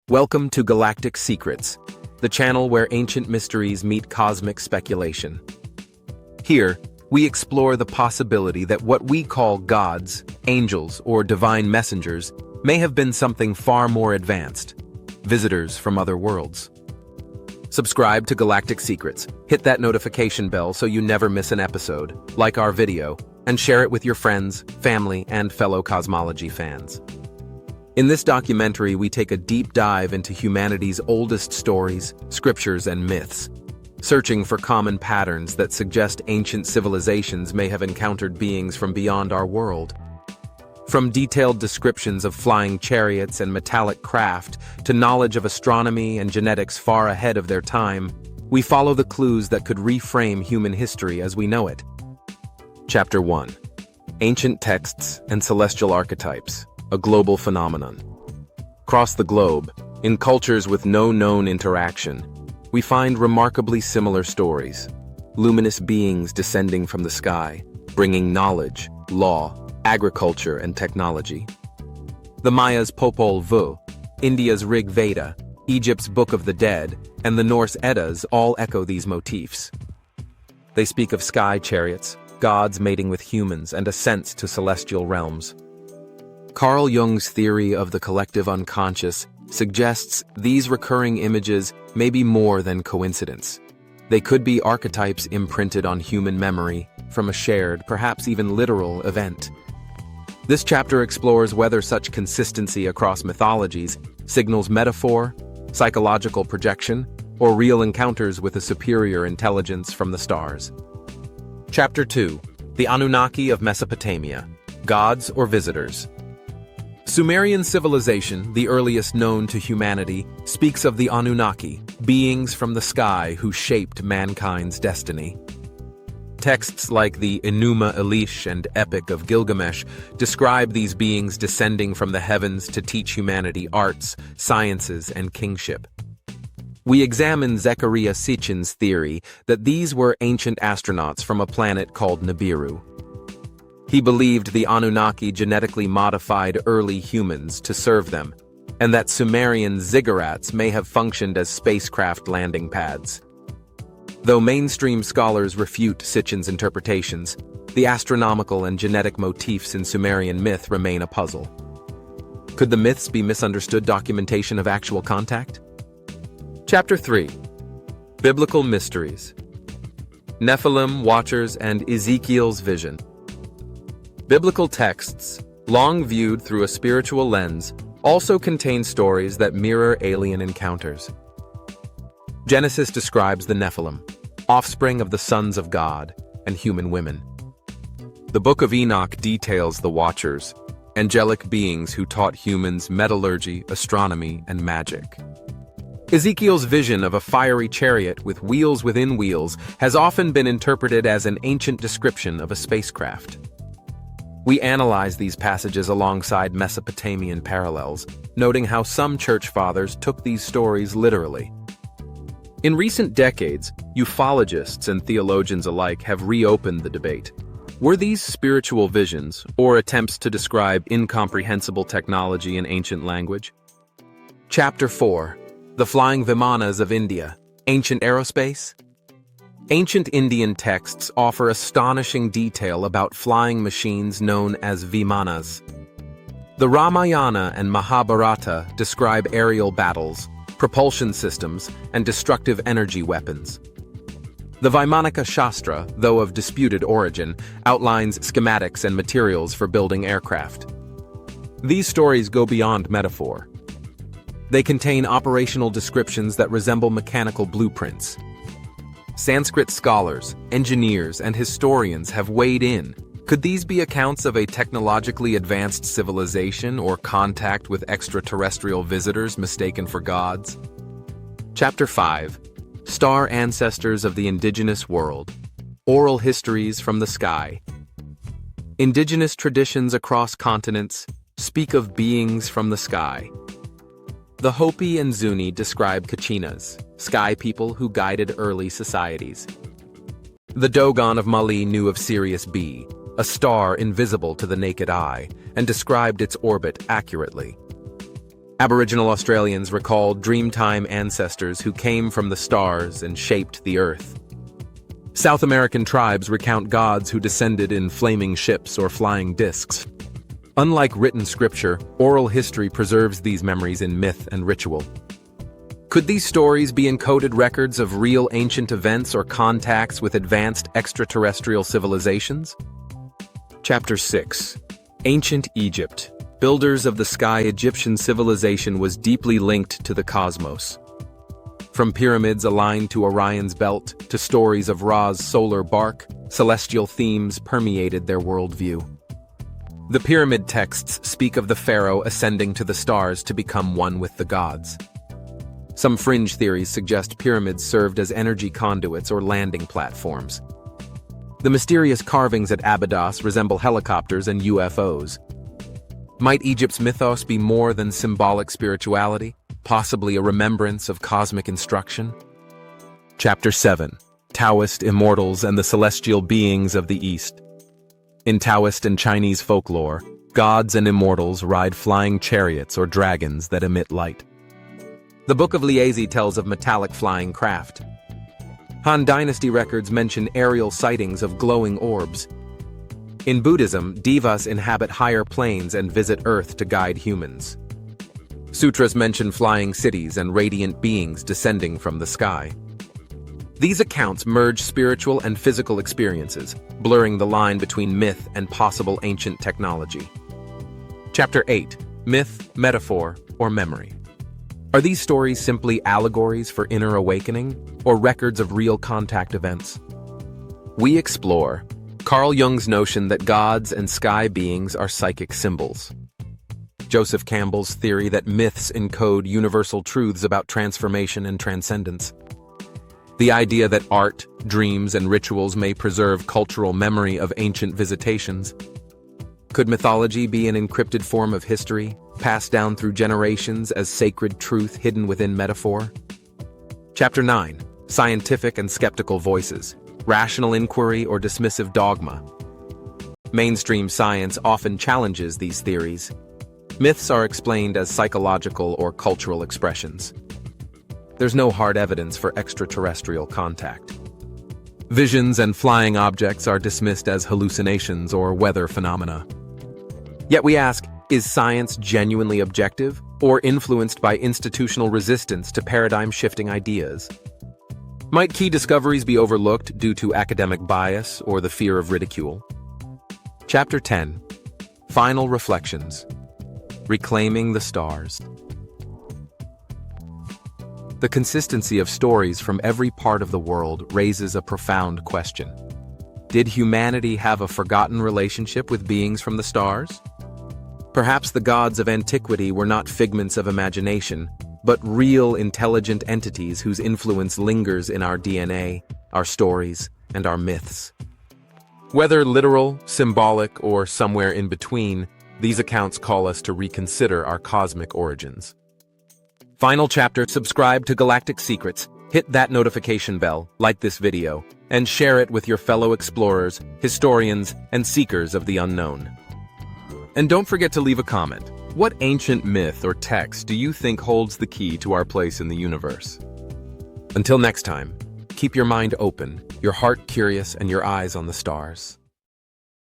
Welcome to Galactic Secrets, the channel where ancient mysteries meet cosmic speculation. Here, we explore the possibility that what we call gods, angels, or divine messengers may have been something far more advanced, visitors from other worlds. Subscribe to Galactic Secrets, hit that notification bell so you never miss an episode, like our video, and share it with your friends, family, and fellow cosmology fans. In this documentary, we take a deep dive into humanity's oldest stories, scriptures, and myths, searching for common patterns that suggest ancient civilizations may have encountered beings from beyond our world. From detailed descriptions of flying chariots and metallic craft to knowledge of astronomy and genetics far ahead of their time, we follow the clues that could reframe human history as we know it. Chapter 1. Ancient Texts and Celestial Archetypes, a Global Phenomenon. Across the globe, in cultures with no known interaction, we find remarkably similar stories. Luminous beings descending from the sky, bringing knowledge, law, agriculture, and technology. The Mayas' Popol Vuh, India's Rig Veda, Egypt's Book of the Dead, and the Norse Eddas all echo these motifs. They speak of sky chariots, gods mating with humans, and ascents to celestial realms. Carl Jung's theory of the collective unconscious suggests these recurring images may be more than coincidence. They could be archetypes imprinted on human memory from a shared, perhaps even literal, event. This chapter explores whether such consistency across mythologies signals metaphor, psychological projection, or real encounters with a superior intelligence from the stars. Chapter 2. The Anunnaki of Mesopotamia, Gods or Visitors. Sumerian civilization, the earliest known to humanity, speaks of the Anunnaki, beings from the sky who shaped mankind's destiny. Texts like the Enuma Elish and Epic of Gilgamesh describe these beings descending from the heavens to teach humanity arts, sciences, and kingship. We examine Zecharia Sitchin's theory that these were ancient astronauts from a planet called Nibiru. He believed the Anunnaki genetically modified early humans to serve them, and that Sumerian ziggurats may have functioned as spacecraft landing pads. Though mainstream scholars refute Sitchin's interpretations, the astronomical and genetic motifs in Sumerian myth remain a puzzle. Could the myths be misunderstood documentation of actual contact? Chapter 3. Biblical Mysteries. Nephilim, Watchers, and Ezekiel's Vision. Biblical texts, long viewed through a spiritual lens, also contain stories that mirror alien encounters. Genesis describes the Nephilim, offspring of the sons of God and human women. The Book of Enoch details the Watchers, angelic beings who taught humans metallurgy, astronomy, and magic. Ezekiel's vision of a fiery chariot with wheels within wheels has often been interpreted as an ancient description of a spacecraft. We analyze these passages alongside Mesopotamian parallels, noting how some church fathers took these stories literally. In recent decades, ufologists and theologians alike have reopened the debate. Were these spiritual visions, or attempts to describe incomprehensible technology in ancient language? Chapter 4. The Flying Vimanas of India, Ancient Aerospace? Ancient Indian texts offer astonishing detail about flying machines known as Vimanas. The Ramayana and Mahabharata describe aerial battles, propulsion systems, and destructive energy weapons. The Vaimanika Shastra, though of disputed origin, outlines schematics and materials for building aircraft. These stories go beyond metaphor. They contain operational descriptions that resemble mechanical blueprints. Sanskrit scholars, engineers, and historians have weighed in. Could these be accounts of a technologically advanced civilization or contact with extraterrestrial visitors mistaken for gods? Chapter 5. Star Ancestors of the Indigenous World, Oral Histories from the Sky. Indigenous traditions across continents speak of beings from the sky. The Hopi and Zuni describe Kachinas, sky people who guided early societies. The Dogon of Mali knew of Sirius B, a star invisible to the naked eye, and described its orbit accurately. Aboriginal Australians recall Dreamtime ancestors who came from the stars and shaped the earth. South American tribes recount gods who descended in flaming ships or flying discs. Unlike written scripture, oral history preserves these memories in myth and ritual. Could these stories be encoded records of real ancient events or contacts with advanced extraterrestrial civilizations? Chapter 6. Ancient Egypt. Builders of the sky. Egyptian civilization was deeply linked to the cosmos. From pyramids aligned to Orion's belt to stories of Ra's solar bark, celestial themes permeated their worldview. The pyramid texts speak of the pharaoh ascending to the stars to become one with the gods. Some fringe theories suggest pyramids served as energy conduits or landing platforms. The mysterious carvings at Abydos resemble helicopters and UFOs. Might Egypt's mythos be more than symbolic spirituality, possibly a remembrance of cosmic instruction? Chapter 7. Taoist immortals and the celestial beings of the East. In Taoist and Chinese folklore, gods and immortals ride flying chariots or dragons that emit light. The Book of Liezi tells of metallic flying craft. Han Dynasty records mention aerial sightings of glowing orbs. In Buddhism, devas inhabit higher planes and visit Earth to guide humans. Sutras mention flying cities and radiant beings descending from the sky. These accounts merge spiritual and physical experiences, blurring the line between myth and possible ancient technology. Chapter 8. Myth, Metaphor, or Memory. Are these stories simply allegories for inner awakening, or records of real contact events? We explore Carl Jung's notion that gods and sky beings are psychic symbols. Joseph Campbell's theory that myths encode universal truths about transformation and transcendence. The idea that art, dreams, and rituals may preserve cultural memory of ancient visitations. Could mythology be an encrypted form of history, passed down through generations as sacred truth hidden within metaphor? Chapter 9. Scientific and skeptical voices. Rational inquiry or dismissive dogma. Mainstream science often challenges these theories. Myths are explained as psychological or cultural expressions. There's no hard evidence for extraterrestrial contact. Visions and flying objects are dismissed as hallucinations or weather phenomena. Yet we ask, is science genuinely objective or influenced by institutional resistance to paradigm-shifting ideas? Might key discoveries be overlooked due to academic bias or the fear of ridicule? Chapter 10. Final Reflections. Reclaiming the Stars. The consistency of stories from every part of the world raises a profound question. Did humanity have a forgotten relationship with beings from the stars? Perhaps the gods of antiquity were not figments of imagination, but real intelligent entities whose influence lingers in our DNA, our stories, and our myths. Whether literal, symbolic, or somewhere in between, these accounts call us to reconsider our cosmic origins. Final chapter. Subscribe to Galactic Secrets, hit that notification bell, like this video, and share it with your fellow explorers, historians, and seekers of the unknown. And don't forget to leave a comment. What ancient myth or text do you think holds the key to our place in the universe? Until next time, keep your mind open, your heart curious, and your eyes on the stars.